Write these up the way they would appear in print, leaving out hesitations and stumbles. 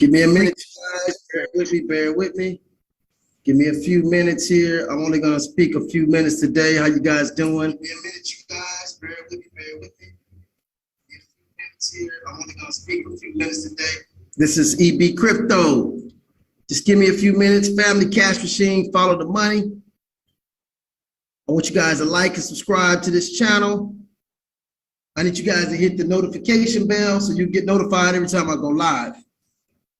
Give me a minute, guys. Bear with me, bear with me. Give me a few minutes here. I'm only gonna speak a few minutes today. How you guys doing? Give me a minute, you guys. Bear with me, bear with me. Give me a few minutes here. I'm only gonna speak a few minutes today. This is EB Crypto. Just give me a few minutes. Family Cash Machine, follow the money. I want you guys to like and subscribe to this channel. I need you guys to hit the notification bell so you get notified every time I go live.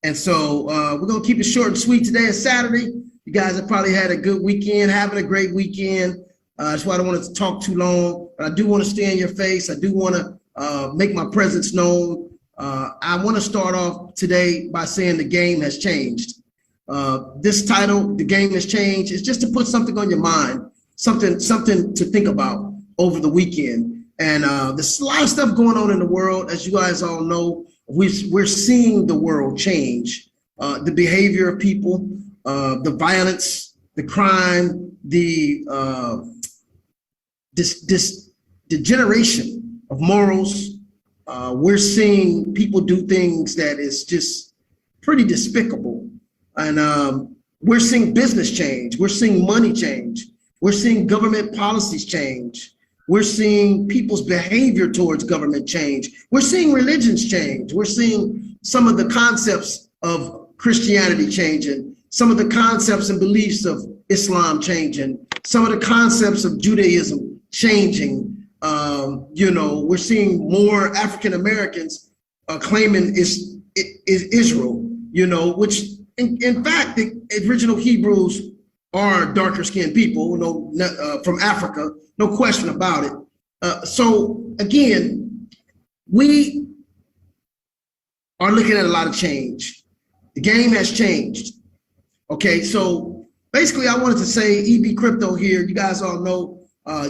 And so we're gonna keep it short and sweet. Today is Saturday. You guys have probably had a good weekend, having a great weekend. That's why I don't want to talk too long, but I do want to stay in your face. I do want to make my presence known. I want to start off today by saying the game has changed. This title, The Game Has Changed, is just to put something on your mind, something to think about over the weekend. And there's a lot of stuff going on in the world. As you guys all know, we're seeing the world change, the behavior of people, the violence, the crime, the degeneration of morals. We're seeing people do things that is just pretty despicable. And we're seeing business change. We're seeing money change. We're seeing government policies change. We're seeing people's behavior towards government change. We're seeing religions change. We're seeing some of the concepts of Christianity changing, some of the concepts and beliefs of Islam changing, some of the concepts of Judaism changing. We're seeing more African Americans claiming is Israel, which in fact, the original Hebrews are darker skinned people, from Africa, no question about it. So again, we are looking at a lot of change. The game has changed. Okay, so basically I wanted to say EB Crypto here. You guys all know,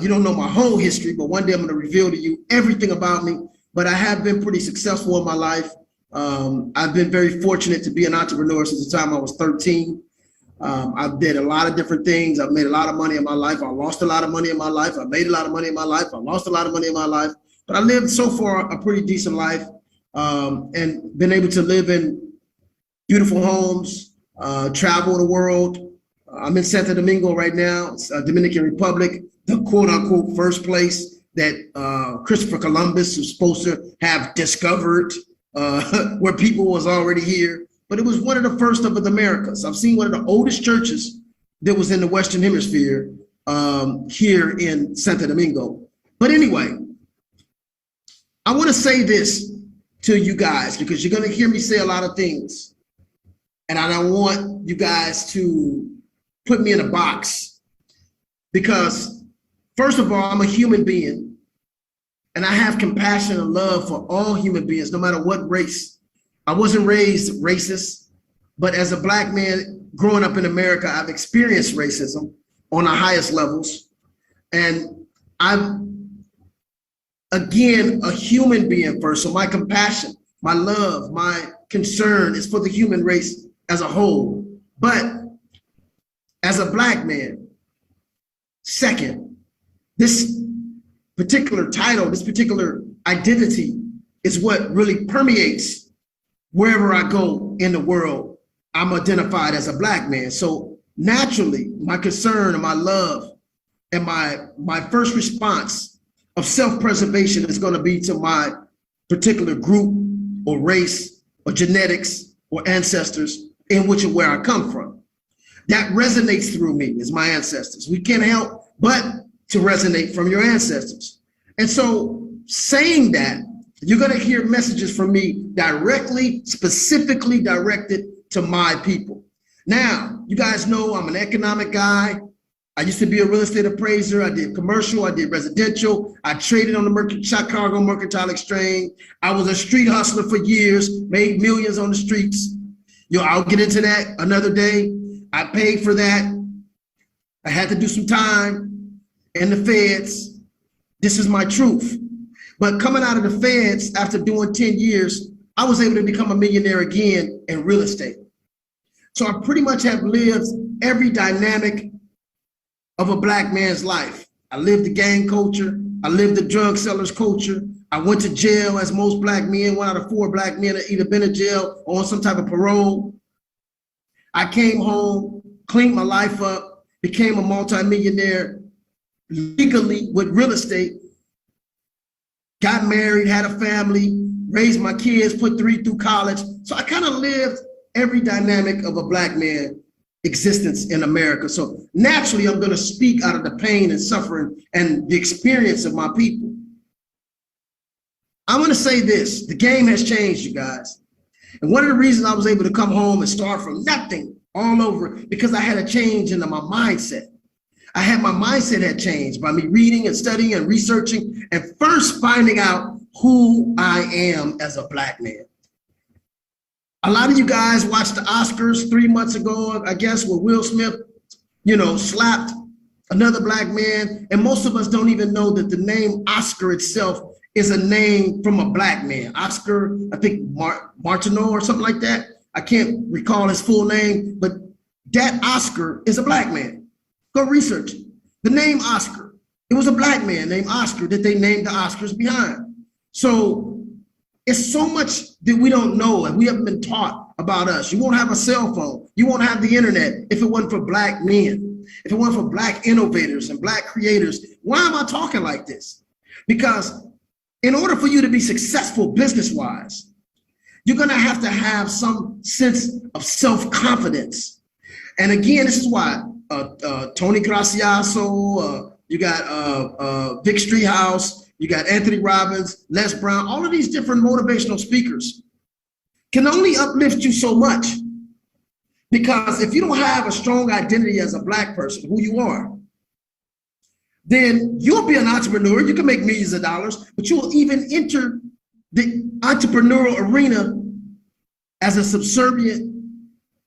you don't know my whole history, but one day I'm gonna reveal to you everything about me. But I have been pretty successful in my life. I've been very fortunate to be an entrepreneur since the time I was 13. I did a lot of different things. I've made a lot of money in my life. I lost a lot of money in my life. I made a lot of money in my life. I lost a lot of money in my life. But I lived so far a pretty decent life, and been able to live in beautiful homes, travel the world. I'm in Santo Domingo right now, Dominican Republic, the quote unquote first place that Christopher Columbus was supposed to have discovered, where people was already here. But it was one of the first of the Americas. I've seen one of the oldest churches that was in the Western Hemisphere here in Santo Domingo. But anyway, I want to say this to you guys because you're going to hear me say a lot of things. And I don't want you guys to put me in a box because, first of all, I'm a human being and I have compassion and love for all human beings, no matter what race. I wasn't raised racist, but as a Black man growing up in America, I've experienced racism on the highest levels. And I'm, again, a human being first. So my compassion, my love, my concern is for the human race as a whole. But as a Black man, second, this particular title, this particular identity is what really permeates wherever I go in the world. I'm identified as a Black man. So naturally, my concern and my love and my first response of self-preservation is going to be to my particular group or race or genetics or ancestors in which and where I come from. That resonates through me as my ancestors. We can't help but to resonate from your ancestors. And so saying that, you're going to hear messages from me directly, specifically directed to my people. Now, you guys know I'm an economic guy. I used to be a real estate appraiser. I did commercial. I did residential. I traded on the Chicago Mercantile Exchange. I was a street hustler for years, made millions on the streets. I'll get into that another day. I paid for that. I had to do some time in the feds. This is my truth. But coming out of the feds after doing 10 years, I was able to become a millionaire again in real estate. So I pretty much have lived every dynamic of a Black man's life. I lived the gang culture. I lived the drug seller's culture. I went to jail as most black men, 1 out of 4 black men have either been in jail or on some type of parole. I came home, cleaned my life up, became a multimillionaire legally with real estate, got married, had a family, raised my kids, put 3 through college. So I kind of lived every dynamic of a black man existence in America. So naturally, I'm going to speak out of the pain and suffering and the experience of my people. I'm going to say this, the game has changed, you guys. And one of the reasons I was able to come home and start from nothing all over, because I had a change in my mindset. My mindset had changed by me reading and studying and researching and first finding out who I am as a black man. A lot of you guys watched the Oscars 3 months ago, I guess, where Will Smith, slapped another black man. And most of us don't even know that the name Oscar itself is a name from a black man. Oscar, I think Martineau or something like that. I can't recall his full name, but that Oscar is a black man. Go research it. The name Oscar, it was a black man named Oscar that they named the Oscars behind. So it's so much that we don't know and we haven't been taught about us. You won't have a cell phone. You won't have the internet if it wasn't for black men, if it wasn't for black innovators and black creators. Why am I talking like this? Because in order for you to be successful business-wise, you're going to have some sense of self-confidence. And again, this is why Tony Graciaso, you got Vic Streethouse, you got Anthony Robbins, Les Brown, all of these different motivational speakers can only uplift you so much. Because if you don't have a strong identity as a black person, who you are, then you'll be an entrepreneur. You can make millions of dollars, but you will even enter the entrepreneurial arena as a subservient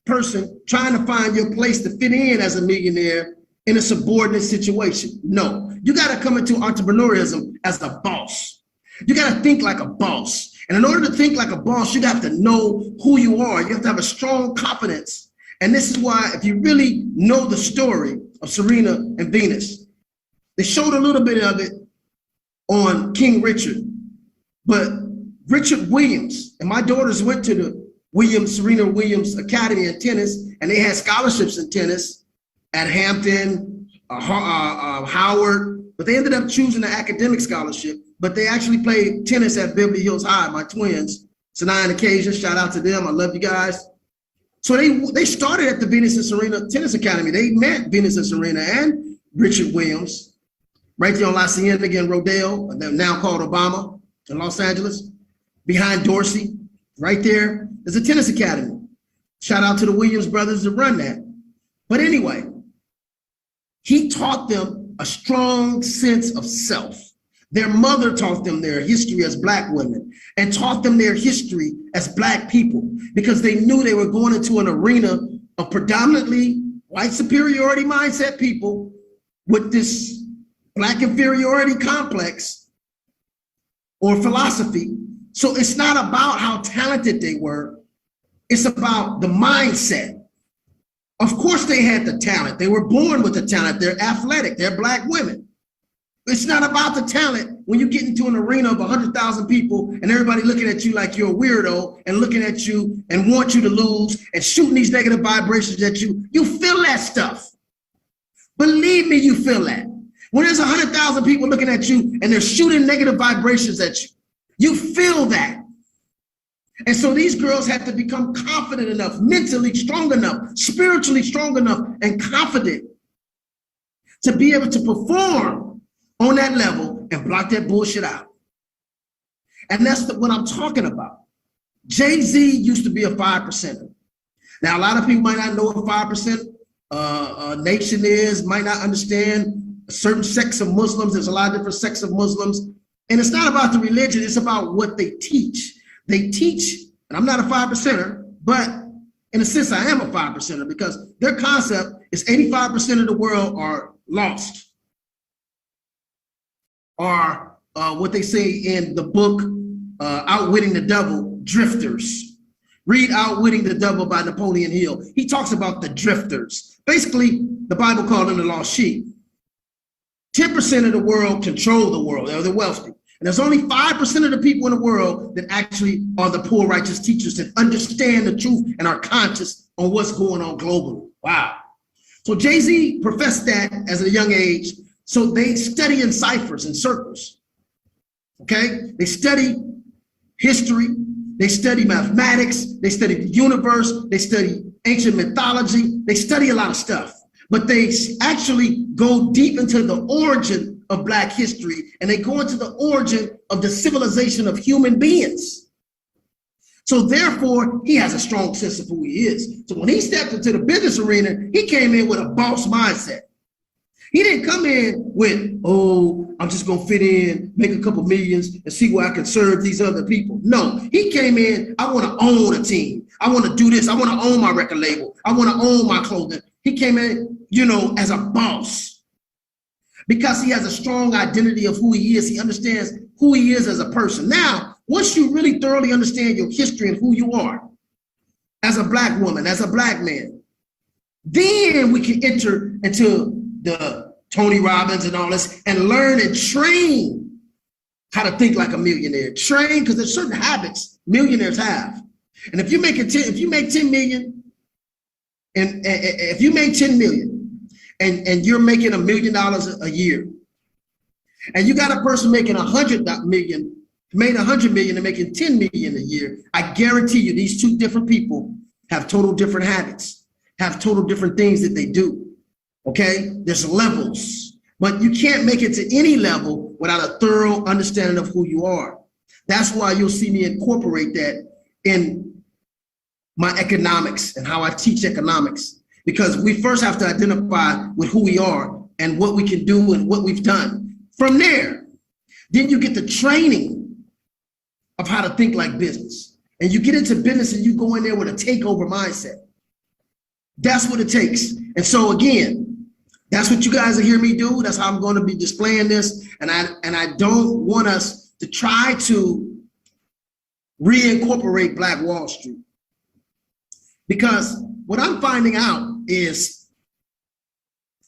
person trying to find your place to fit in as a millionaire in a subordinate situation. No, you got to come into entrepreneurism as a boss. You got to think like a boss. And in order to think like a boss, you have to know who you are. You have to have a strong confidence. And this is why, if you really know the story of Serena and Venus, they showed a little bit of it on King Richard, but Richard Williams, and my daughters went to the Serena Williams Academy in tennis, and they had scholarships in tennis at Hampton, Howard, but they ended up choosing the academic scholarship, but they actually played tennis at Beverly Hills High, my twins, Sanaa and Acacia, shout out to them, I love you guys. So they started at the Venus and Serena Tennis Academy. They met Venus and Serena and Richard Williams, right there on La Cienega in Rodeo, now called Obama in Los Angeles, behind Dorsey, right there. There's a tennis academy. Shout out to the Williams brothers that run that. But anyway, he taught them a strong sense of self. Their mother taught them their history as black women and taught them their history as black people because they knew they were going into an arena of predominantly white superiority mindset people with this black inferiority complex or philosophy. So it's not about how talented they were. It's about the mindset. Of course they had the talent. They were born with the talent. They're athletic. They're black women. It's not about the talent when you get into an arena of 100,000 people and everybody looking at you like you're a weirdo and looking at you and want you to lose and shooting these negative vibrations at you. You feel that stuff. Believe me, you feel that. When there's 100,000 people looking at you and they're shooting negative vibrations at you, you feel that. And so these girls have to become confident enough, mentally strong enough, spiritually strong enough, and confident to be able to perform on that level and block that bullshit out. And that's what I'm talking about. Jay-Z used to be a 5%er. Now, a lot of people might not know what 5% nation is, might not understand a certain sects of Muslims. There's a lot of different sects of Muslims. And it's not about the religion, it's about what they teach. They teach, and I'm not a 5%er, but in a sense, I am a 5%er because their concept is 85% of the world are lost. Or what they say in the book, Outwitting the Devil, drifters. Read Outwitting the Devil by Napoleon Hill. He talks about the drifters. Basically, the Bible called them the lost sheep. 10% of the world control the world, they're wealthy. And there's only 5% of the people in the world that actually are the poor righteous teachers that understand the truth and are conscious on what's going on globally. Wow. So Jay-Z professed that as a young age. So they study in ciphers and circles. Okay? They study history. They study mathematics. They study the universe. They study ancient mythology. They study a lot of stuff. But they actually go deep into the origin of Black history, and they go into the origin of the civilization of human beings. So therefore, he has a strong sense of who he is. So when he stepped into the business arena, he came in with a boss mindset. He didn't come in with, oh, I'm just gonna fit in, make a couple millions and see where I can serve these other people. No, he came in, I wanna own a team. I wanna do this, I wanna own my record label. I wanna own my clothing. He came in, as a boss. Because he has a strong identity of who he is. He understands who he is as a person. Now, once you really thoroughly understand your history and who you are, as a Black woman, as a Black man, then we can enter into the Tony Robbins and all this and learn and train how to think like a millionaire. Train, because there's certain habits millionaires have. And if you make 10 million, and if you make 10 million and you're making $1 million a year, and you got a person making 100 million, made 100 million and making 10 million a year, I guarantee you these two different people have total different habits, have total different things that they do. Okay, there's levels, but you can't make it to any level without a thorough understanding of who you are. That's why you'll see me incorporate that in my economics and how I teach economics, because we first have to identify with who we are and what we can do and what we've done. From there, then you get the training of how to think like business, and you get into business and you go in there with a takeover mindset. That's what it takes. And so again, that's what you guys will hear me do. That's how I'm going to be displaying this. And I don't want us to try to reincorporate Black Wall Street. Because what I'm finding out is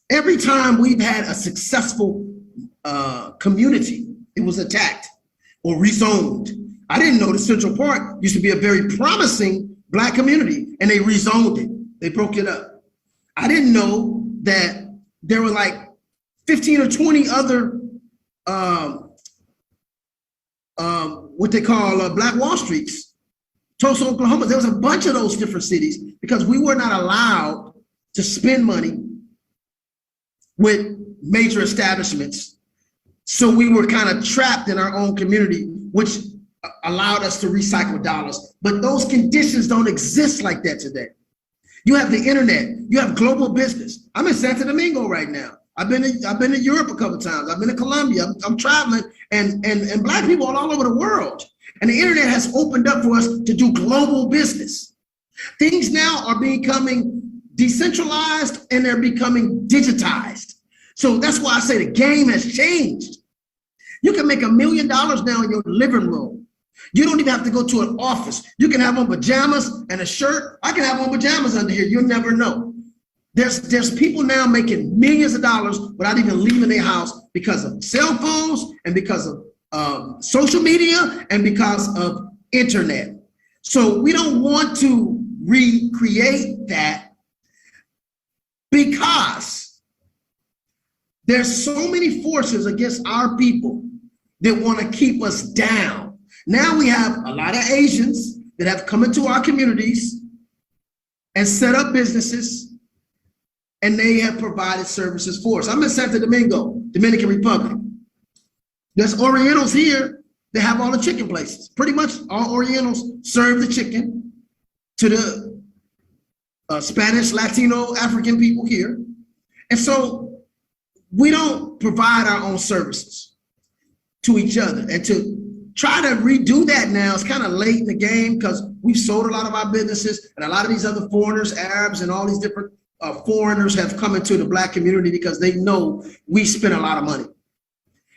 every time we've had a successful community, it was attacked or rezoned. I didn't know the Central Park used to be a very promising Black community, and they rezoned it. They broke it up. I didn't know that there were like 15 or 20 other what they call Black Wall Streets. Tulsa, Oklahoma, there was a bunch of those different cities because we were not allowed to spend money with major establishments. So we were kind of trapped in our own community, which allowed us to recycle dollars. But those conditions don't exist like that today. You have the internet, you have global business. I'm in Santo Domingo right now. I've been to Europe a couple of times. I've been to Colombia. I'm traveling and Black people all over the world. And the internet has opened up for us to do global business. Things now are becoming decentralized and they're becoming digitized. So that's why I say the game has changed. You can make $1 million now in your living room. You don't even have to go to an office. You can have on pajamas and a shirt. I can have on pajamas under here. You'll never know. There's people now making millions of dollars without even leaving their house because of cell phones and because of social media and because of internet. So we don't want to recreate that because there's so many forces against our people that want to keep us down. Now we have a lot of Asians that have come into our communities and set up businesses, and they have provided services for us. I'm in Santo Domingo, Dominican Republic. There's Orientals here that have all the chicken places. Pretty much all Orientals serve the chicken to the Spanish, Latino, African people here. And so we don't provide our own services to each other. And to try to redo that now is kind of late in the game because we've sold a lot of our businesses, and a lot of these other foreigners, Arabs, and all these different foreigners have come into the Black community because they know we spend a lot of money.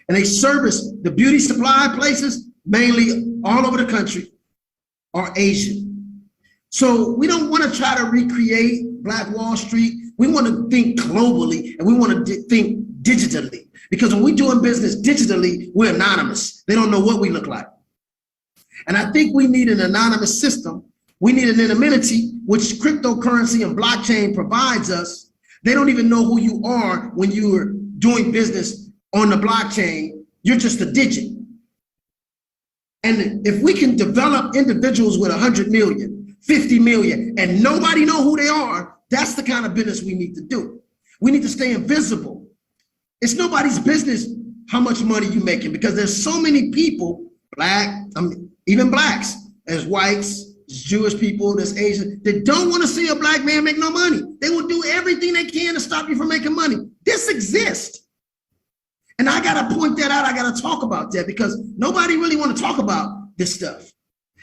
And they service the beauty supply places, mainly all over the country, are Asian. So we don't want to try to recreate Black Wall Street. We want to think globally, and we want to think digitally. Because when we're doing business digitally, we're anonymous. They don't know what we look like. And I think we need an anonymous system. We need an anonymity, which cryptocurrency and blockchain provides us. They don't even know who you are when you're doing business on the blockchain. You're just a digit. And if we can develop individuals with 100 million, 50 million, and nobody know who they are, that's the kind of business we need to do. We need to stay invisible. It's nobody's business how much money you're making, because there's so many people, even blacks, as whites, as Jewish people, as Asian, that don't want to see a black man make no money. They will do everything they can to stop you from making money. This exists. And I got to point that out. I got to talk about that, because nobody really want to talk about this stuff.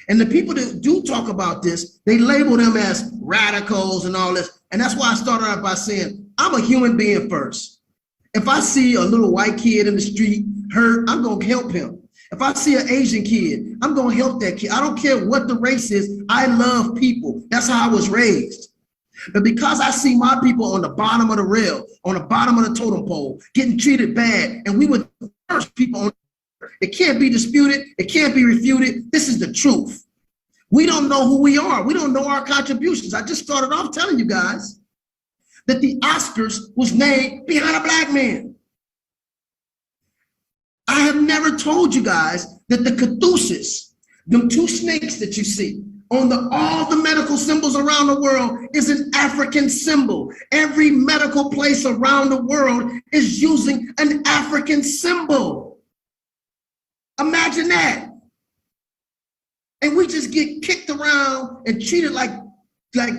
And the people that do talk about this, they label them as radicals and all this. And that's why I started out by saying, I'm a human being first. If I see a little white kid in the street hurt, I'm going to help him. If I see an Asian kid, I'm going to help that kid. I don't care what the race is. I love people. That's how I was raised. But because I see my people on the bottom of the rail, on the bottom of the totem pole, getting treated bad, and we were the first people on, it can't be disputed. It can't be refuted. This is the truth. We don't know who we are. We don't know our contributions. I just started off telling you guys that the Oscars was named behind a black man. I have never told you guys that the caduceus, them two snakes that you see on all the medical symbols around the world, is an African symbol. Every medical place around the world is using an African symbol. Imagine that. And we just get kicked around and treated like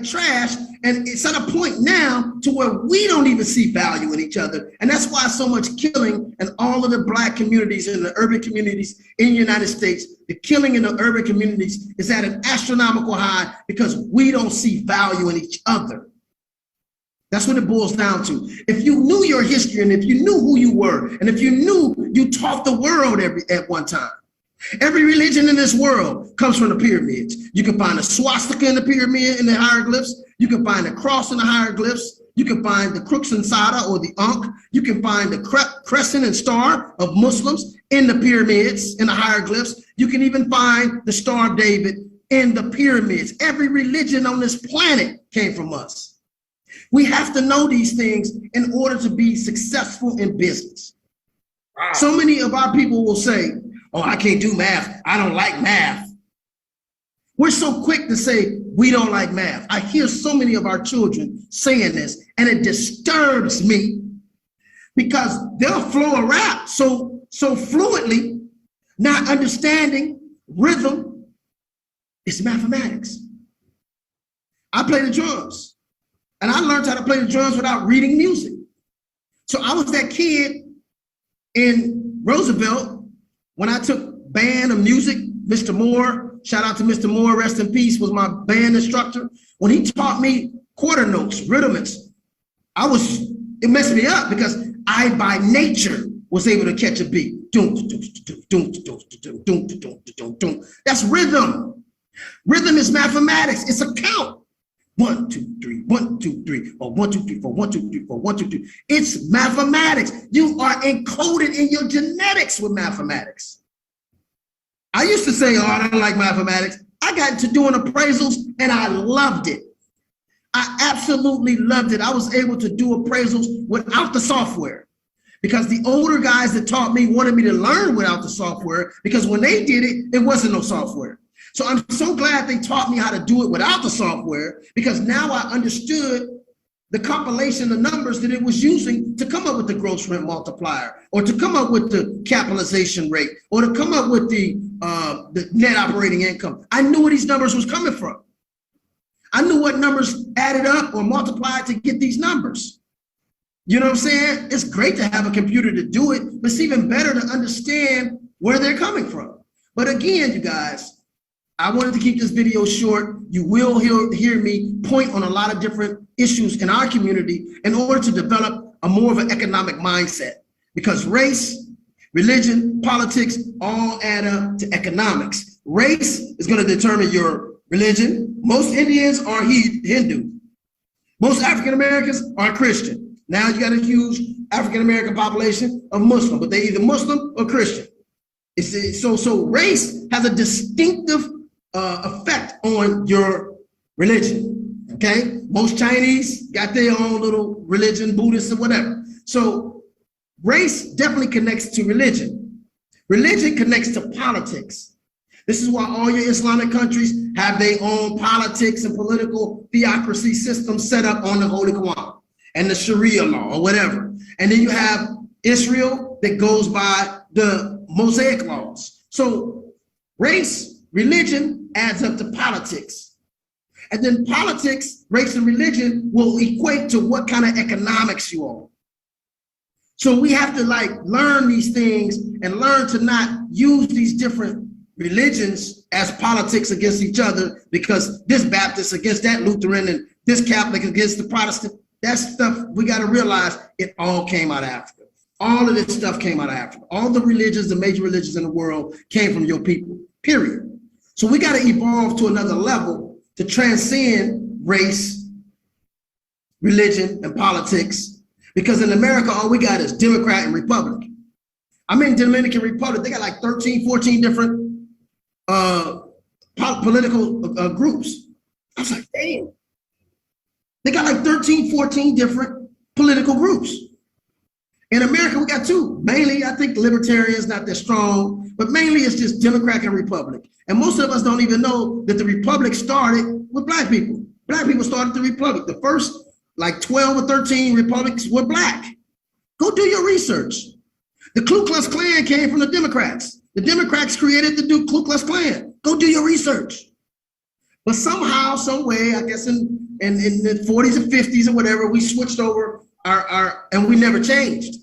trash. And it's at a point now to where we don't even see value in each other. And that's why so much killing in all of the black communities and the urban communities in the United States, the killing in the urban communities is at an astronomical high, because we don't see value in each other. That's what it boils down to. If you knew your history, and if you knew who you were, and if you knew you taught the world at one time. Every religion in this world comes from the pyramids. You can find a swastika in the pyramid in the hieroglyphs. You can find a cross in the hieroglyphs. You can find the crux ansata or the ankh. You can find the crescent and star of Muslims in the pyramids, in the hieroglyphs. You can even find the Star of David in the pyramids. Every religion on this planet came from us. We have to know these things in order to be successful in business. Wow. So many of our people will say, oh, I can't do math. I don't like math. We're so quick to say we don't like math. I hear so many of our children saying this, and it disturbs me, because they'll flow a rap so fluently, not understanding rhythm. It's mathematics. I play the drums, and I learned how to play the drums without reading music. So I was that kid in Roosevelt when I took band of music. Mr. Moore, shout out to Mr. Moore, rest in peace, was my band instructor. When he taught me quarter notes, rhythms, it messed me up, because I, by nature, was able to catch a beat. That's rhythm. Rhythm is mathematics. It's a count. 1, 2, 3, 1, 2, 3, or 1, 2, 3, 4, 1, 2, 3, 4, 1, 2, 3. It's mathematics. You are encoded in your genetics with mathematics. I used to say, oh, I don't like mathematics. I got into doing appraisals, and I loved it. I absolutely loved it. I was able to do appraisals without the software, because the older guys that taught me wanted me to learn without the software, because when they did it, it wasn't no software. So I'm so glad they taught me how to do it without the software, because now I understood the compilation of numbers that it was using to come up with the gross rent multiplier, or to come up with the capitalization rate, or to come up with the net operating income. I knew where these numbers was coming from. I knew what numbers added up or multiplied to get these numbers. You know what I'm saying? It's great to have a computer to do it, but it's even better to understand where they're coming from. But again, you guys, I wanted to keep this video short. You will hear me point on a lot of different issues in our community in order to develop a more of an economic mindset, because race, religion, politics all add up to economics. Race is going to determine your religion. Most Indians are Hindu. Most African Americans are Christian. Now you got a huge African-American population of Muslim, but they either Muslim or Christian. So race has a distinctive effect on your religion, okay? Most Chinese got their own little religion, Buddhists or whatever. So race definitely connects to religion. Religion connects to politics. This is why all your Islamic countries have their own politics and political theocracy systems set up on the Holy Quran and the Sharia law or whatever. And then you have Israel that goes by the Mosaic laws. So race, religion adds up to politics. And then politics, race, and religion will equate to what kind of economics you are. So we have to learn these things and learn to not use these different religions as politics against each other, because this Baptist against that Lutheran and this Catholic against the Protestant. That stuff, we got to realize it all came out of Africa. All of this stuff came out of Africa. All the religions, the major religions in the world came from your people, period. So we got to evolve to another level to transcend race, religion, and politics. Because in America, all we got is Democrat and Republican. I'm in Dominican Republic. They got like 13, 14 different political groups. I was like, damn. They got like 13, 14 different political groups. In America, we got two. Mainly, I think libertarians, not that strong, but mainly it's just Democrat and Republic. And most of us don't even know that the Republic started with Black people. Black people started the Republic. The first like 12 or 13 republics were Black. Go do your research. The Ku Klux Klan came from the Democrats. The Democrats created the Ku Klux Klan. Go do your research. But somehow, some way, I guess in the 40s and 50s or whatever, we switched over and we never changed.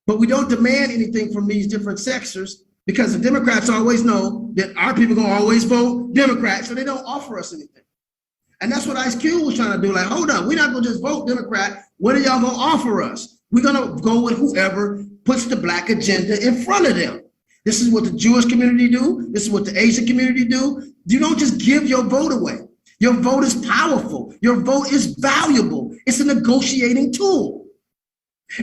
But we don't demand anything from these different sectors because the Democrats always know that our people are gonna always vote Democrat, so they don't offer us anything. And that's what Ice Cube was trying to do. Like, hold up, we're not gonna just vote Democrat. What are y'all gonna offer us? We're gonna go with whoever puts the Black agenda in front of them. This is what the Jewish community do. This is what the Asian community do. You don't just give your vote away. Your vote is powerful. Your vote is valuable. It's a negotiating tool.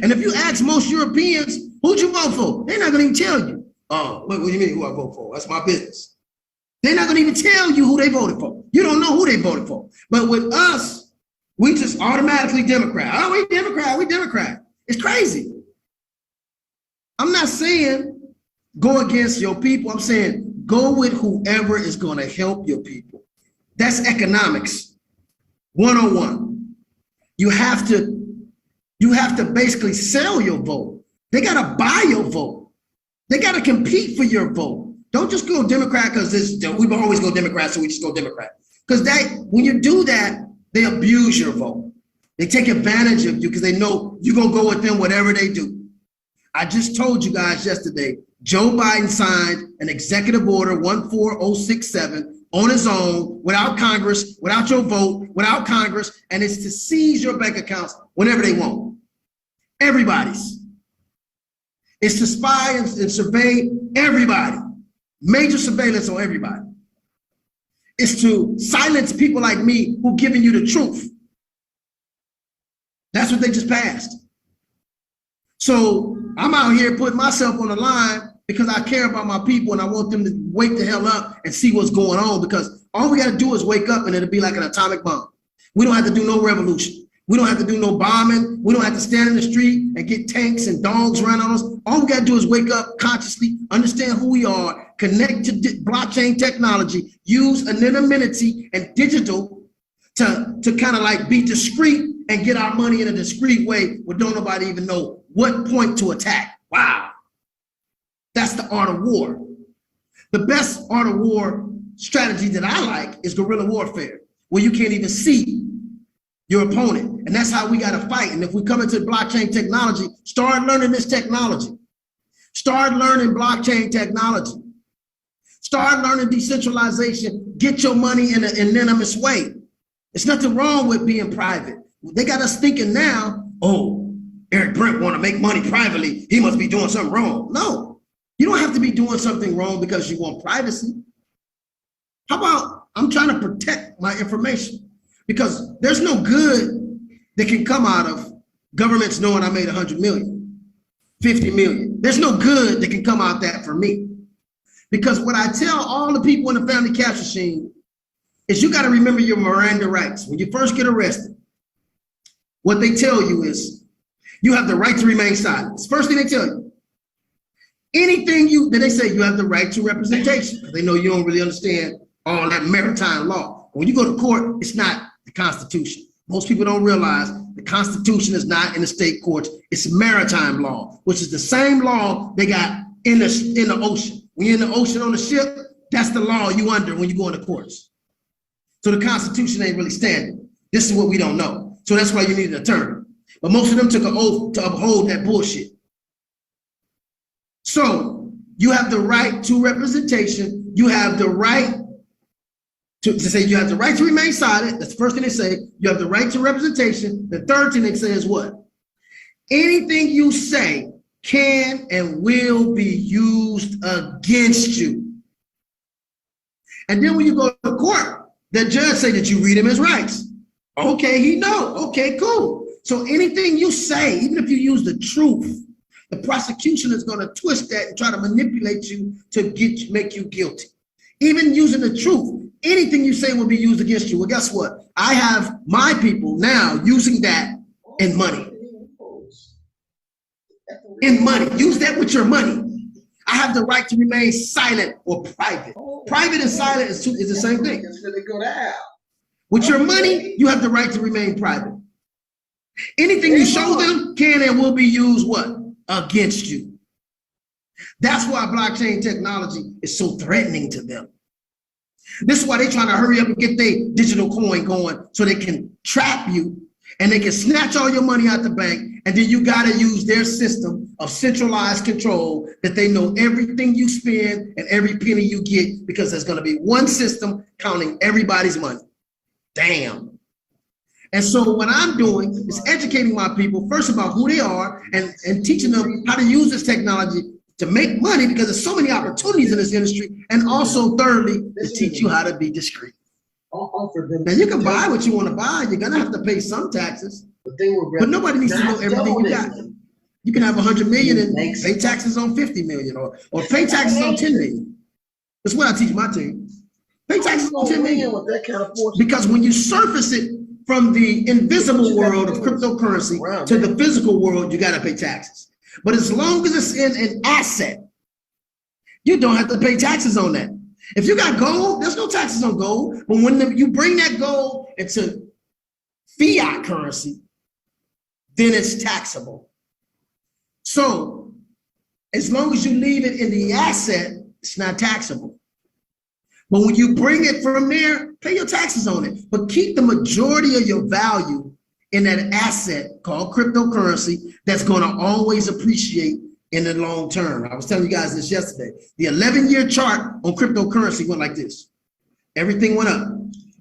And if you ask most Europeans, who'd you vote for? They're not gonna even tell you. Oh, what do you mean who I vote for? That's my business. They're not gonna even tell you who they voted for. You don't know who they voted for. But with us, we just automatically Democrat. Oh, we Democrat, we Democrat. It's crazy. I'm not saying go against your people. I'm saying go with whoever is gonna help your people. That's economics 101. You have to basically sell your vote. They gotta buy your vote. They gotta compete for your vote. Don't just go Democrat because we always go Democrat, so we just go Democrat. Because when you do that, they abuse your vote. They take advantage of you because they know you're gonna go with them whatever they do. I just told you guys yesterday, Joe Biden signed an executive order 14067 on his own, without Congress, without your vote, without Congress, and it's to seize your bank accounts whenever they want. Everybody's. It's to spy and survey everybody. Major surveillance on everybody. It's to silence people like me who giving you the truth. That's what they just passed. So I'm out here putting myself on the line because I care about my people and I want them to wake the hell up and see what's going on, because all we got to do is wake up and it'll be like an atomic bomb. We don't have to do no revolution. We don't have to do no bombing. We don't have to stand in the street and get tanks and dogs run on us. All we got to do is wake up consciously, understand who we are, connect to blockchain technology, use anonymity and digital to kind of like be discreet and get our money in a discreet way where don't nobody even know what point to attack. Wow. That's the art of war. The best art of war strategy that I like is guerrilla warfare, where you can't even see your opponent. And that's how we got to fight. And if we come into blockchain technology, start learning this technology. Start learning blockchain technology. Start learning decentralization. Get your money in an anonymous way. There's nothing wrong with being private. They got us thinking now, oh, Erickbrent want to make money privately. He must be doing something wrong. No. You don't have to be doing something wrong because you want privacy. How about I'm trying to protect my information? Because there's no good that can come out of Government's knowing I made 100 million, 50 million. There's no good that can come out that for me. Because what I tell all the people in the family cash machine is you got to remember your Miranda rights. When you first get arrested, what they tell you is you have the right to remain silent. It's the first thing they tell you. Anything then they say you have the right to representation. They know you don't really understand all that maritime law. When you go to court, it's not the Constitution. Most people don't realize the Constitution is not in the state courts. It's maritime law, which is the same law they got in the ocean. When you're in the ocean on a ship, that's the law you under when you go into courts. So the Constitution ain't really standing. This is what we don't know. So that's why you need an attorney. But most of them took an oath to uphold that bullshit. So you have the right to representation. You have the right to say you have the right to remain silent. That's the first thing they say. You have the right to representation. The third thing they say is what? Anything you say can and will be used against you. And then when you go to court, the judge say that you read him his rights. Okay, he know. Okay, cool. So anything you say, even if you use the truth, the prosecution is going to twist that and try to manipulate you to make you guilty. Even using the truth, anything you say will be used against you. Well, guess what? I have my people now using that in money. In money. Use that with your money. I have the right to remain silent or private. Private and silent is the same thing. With your money, you have the right to remain private. Anything you show them can and will be used what? Against you. That's why blockchain technology is so threatening to them. This is why they're trying to hurry up and get their digital coin going so they can trap you and they can snatch all your money out the bank, and then you got to use their system of centralized control that they know everything you spend and every penny you get, because there's going to be one system counting everybody's money. Damn. And so what I'm doing is educating my people first about who they are and teaching them how to use this technology to make money, because there's so many opportunities in this industry, and also thirdly, to teach you how to be discreet. Now you can buy what you want to buy. You're gonna have to pay some taxes, but nobody needs to know everything you got. You can have 100 million and pay taxes on 50 million, or pay taxes on 10 million. That's what I teach my team. Pay taxes on 10 million. Because when you surface it from the invisible world of cryptocurrency to the physical world, you gotta pay taxes. But as long as it's in an asset, you don't have to pay taxes on that. If you got gold, there's no taxes on gold. But when you bring that gold into fiat currency, then it's taxable. So as long as you leave it in the asset, it's not taxable. But when you bring it from there, pay your taxes on it. But keep the majority of your value in that asset called cryptocurrency that's going to always appreciate in the long term. I was telling you guys this yesterday. The 11-year chart on cryptocurrency went like this. Everything went up.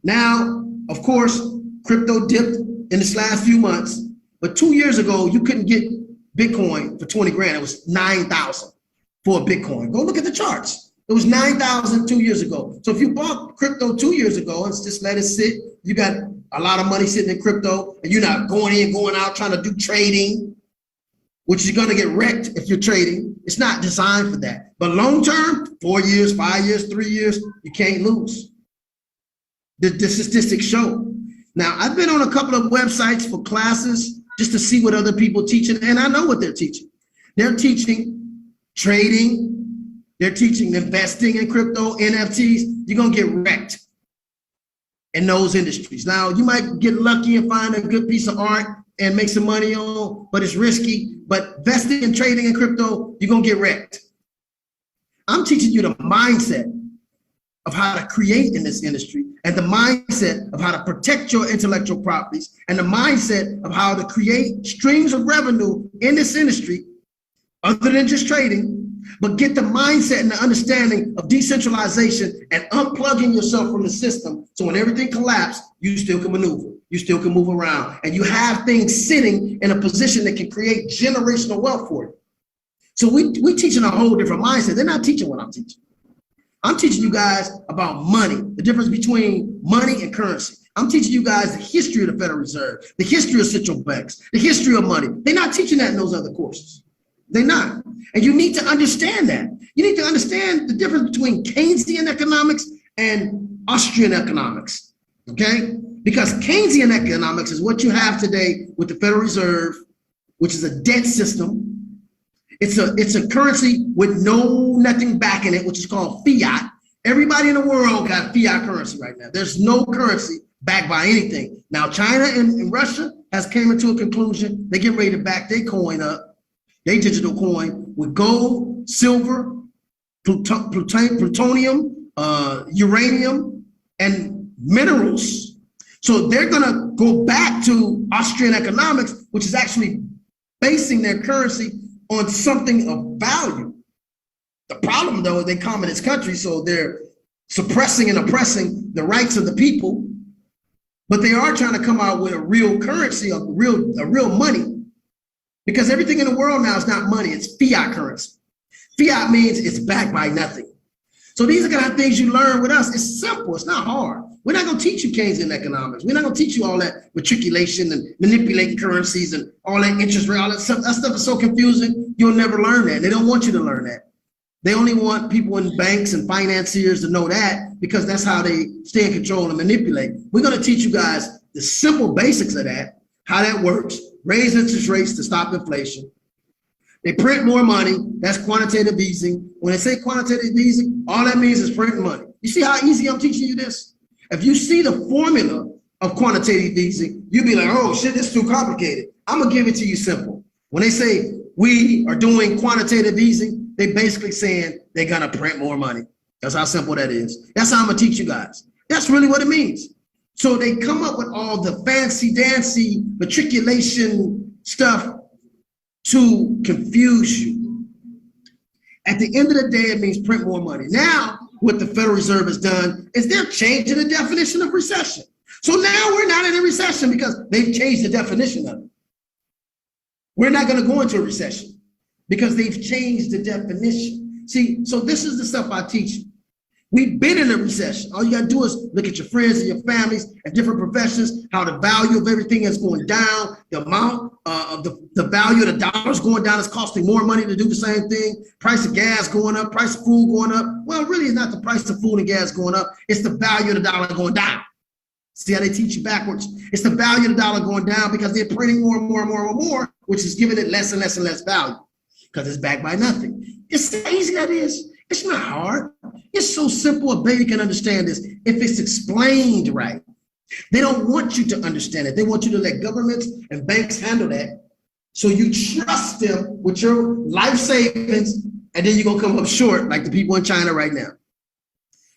Now, of course, crypto dipped in this last few months, but 2 years ago, you couldn't get Bitcoin for 20 grand. It was 9,000 for a Bitcoin. Go look at the charts. It was 9,000 2 years ago. So if you bought crypto 2 years ago and just let it sit, you got a lot of money sitting in crypto, and you're not going in, going out, trying to do trading, which is going to get wrecked if you're trading. It's not designed for that. But long term, 4 years, 5 years, 3 years, you can't lose. The statistics show. Now, I've been on a couple of websites for classes just to see what other people are teaching, and I know what they're teaching. They're teaching trading. They're teaching investing in crypto, NFTs. You're going to get wrecked in those industries. Now, you might get lucky and find a good piece of art and make some money on, but it's risky. But investing and trading in crypto, you're gonna get wrecked. I'm teaching you the mindset of how to create in this industry, and the mindset of how to protect your intellectual properties, and the mindset of how to create streams of revenue in this industry other than just trading, but get the mindset and the understanding of decentralization and unplugging yourself from the system. So when everything collapses, you still can maneuver, you still can move around, and you have things sitting in a position that can create generational wealth for you. So we teaching a whole different mindset. They're not teaching what I'm teaching. I'm teaching you guys about money, the difference between money and currency. I'm teaching you guys the history of the Federal Reserve, the history of central banks, the history of money. They're not teaching that in those other courses. They're not. And you need to understand that. You need to understand the difference between Keynesian economics and Austrian economics, okay? Because Keynesian economics is what you have today with the Federal Reserve, which is a debt system. It's a currency with nothing backing it, which is called fiat. Everybody in the world got fiat currency right now. There's no currency backed by anything. Now, China and Russia has came into a conclusion. They're getting ready to back their coin up, their digital coin, with gold, silver, plutonium, uranium, and minerals. So they're going to go back to Austrian economics, which is actually basing their currency on something of value. The problem, though, is they communist countries, so they're suppressing and oppressing the rights of the people, but they are trying to come out with a real currency, a real money, because everything in the world now is not money, it's fiat currency. Fiat means it's backed by nothing. So these are the kind of things you learn with us. It's simple, it's not hard. We're not going to teach you Keynesian economics. We're not going to teach you all that matriculation and manipulating currencies and all that interest rate, all that stuff. That stuff is so confusing, you'll never learn that. They don't want you to learn that. They only want people in banks and financiers to know that, because that's how they stay in control and manipulate. We're going to teach you guys the simple basics of that, how that works, raise interest rates to stop inflation. They print more money, that's quantitative easing. When they say quantitative easing, all that means is printing money. You see how easy I'm teaching you this? If you see the formula of quantitative easing, you'll be like, oh shit, this is too complicated. I'm gonna give it to you simple. When they say we are doing quantitative easing, they basically saying they're gonna print more money. That's how simple that is. That's how I'm gonna teach you guys. That's really what it means. So they come up with all the fancy dancy matriculation stuff to confuse you. At the end of the day, it means print more money. Now, what the Federal Reserve has done is they're changing the definition of recession. So now we're not in a recession because they've changed the definition of it. We're not going to go into a recession because they've changed the definition. See, so this is the stuff I teach you. We've been in a recession. All you got to do is look at your friends and your families and different professions, how the value of everything is going down, the amount of the value of the dollar is going down. It's costing more money to do the same thing. Price of gas going up, price of food going up. Well, really, it's not the price of food and gas going up. It's the value of the dollar going down. See how they teach you backwards? It's the value of the dollar going down because they're printing more and more and more and more, which is giving it less and less and less value because it's backed by nothing. It's how easy that is. It's not hard. It's so simple a baby can understand this if it's explained right. They don't want you to understand it. They want you to let governments and banks handle that. So you trust them with your life savings, and then you're going to come up short like the people in China right now.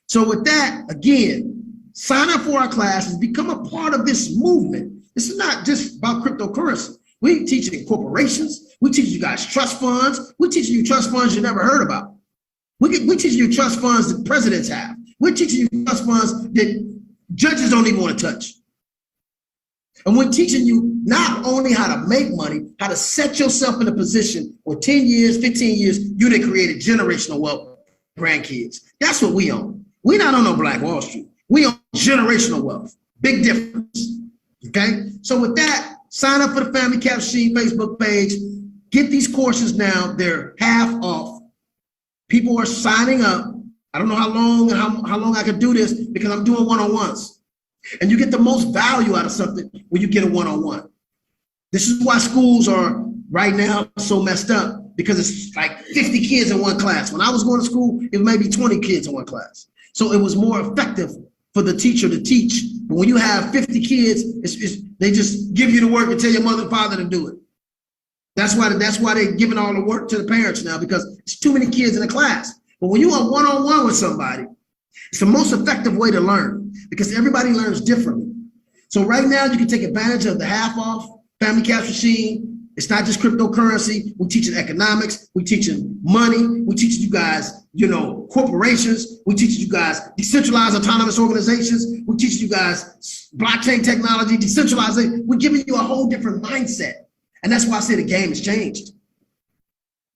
So with that, again, sign up for our classes, become a part of this movement. This is not just about cryptocurrency. We teaching corporations. We teach you guys trust funds. We're teaching you trust funds you never heard about. We're teaching you trust funds that presidents have. We're teaching you trust funds that judges don't even want to touch. And we're teaching you not only how to make money, how to set yourself in a position where 10 years, 15 years, you done created generational wealth for grandkids. That's what we own. We're not on no Black Wall Street. We own generational wealth. Big difference. Okay? So with that, sign up for the Family Cash Machine Facebook page. Get these courses now. They're half off. People are signing up. I don't know how long and how long I can do this because I'm doing one-on-ones. And you get the most value out of something when you get a one-on-one. This is why schools are right now so messed up, because it's like 50 kids in one class. When I was going to school, it was maybe 20 kids in one class. So it was more effective for the teacher to teach. But when you have 50 kids, they just give you the work and tell your mother and father to do it. That's why they're giving all the work to the parents now, because it's too many kids in a class. But when you are one-on-one with somebody, it's the most effective way to learn because everybody learns differently. So right now you can take advantage of the half off Family Cash Machine. It's not just cryptocurrency. We're teaching economics. We're teaching money. We're teaching you guys, corporations. We're teaching you guys decentralized autonomous organizations. We're teaching you guys blockchain technology, decentralization. We're giving you a whole different mindset. And that's why I say the game has changed.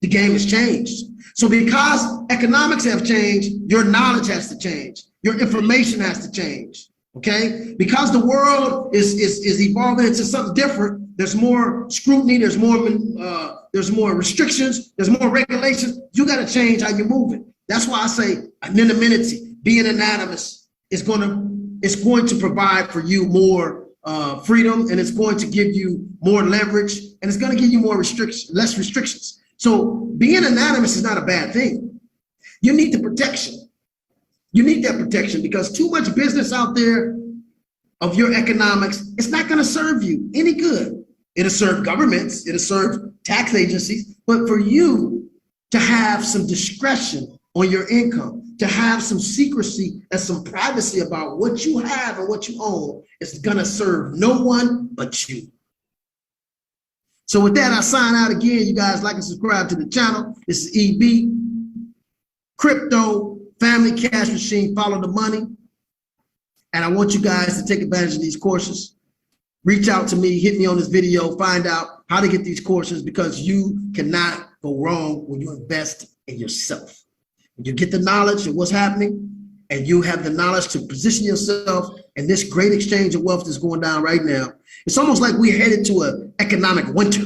The game has changed. So because economics have changed, your knowledge has to change. Your information has to change. okay? Because the world is evolving into something different, there's more scrutiny, there's more restrictions, there's more regulations. You got to change how you're moving. That's why I say anonymity, being anonymous is going to provide for you more freedom, and it's going to give you more leverage, and it's going to give you more less restrictions. So being anonymous is not a bad thing. You need the protection. You need that protection because too much business out there of your economics, it's not going to serve you any good. It'll serve governments, it'll serve tax agencies, but for you to have some discretion on your income, to have some secrecy and some privacy about what you have and what you own, is going to serve no one but you. So with that, I sign out again. You guys like and subscribe to the channel. This is EB, Crypto, Family Cash Machine, Follow the Money. And I want you guys to take advantage of these courses. Reach out to me, hit me on this video, find out how to get these courses because you cannot go wrong when you invest in yourself. When you get the knowledge of what's happening and you have the knowledge to position yourself in this great exchange of wealth that's going down right now, it's almost like we're headed to an economic winter,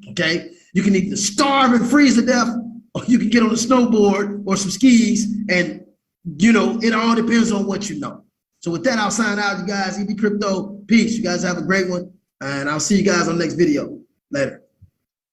okay? You can either starve and freeze to death or you can get on a snowboard or some skis and, it all depends on what you know. So with that, I'll sign out, you guys. EB Crypto, peace. You guys have a great one. And I'll see you guys on the next video. Later.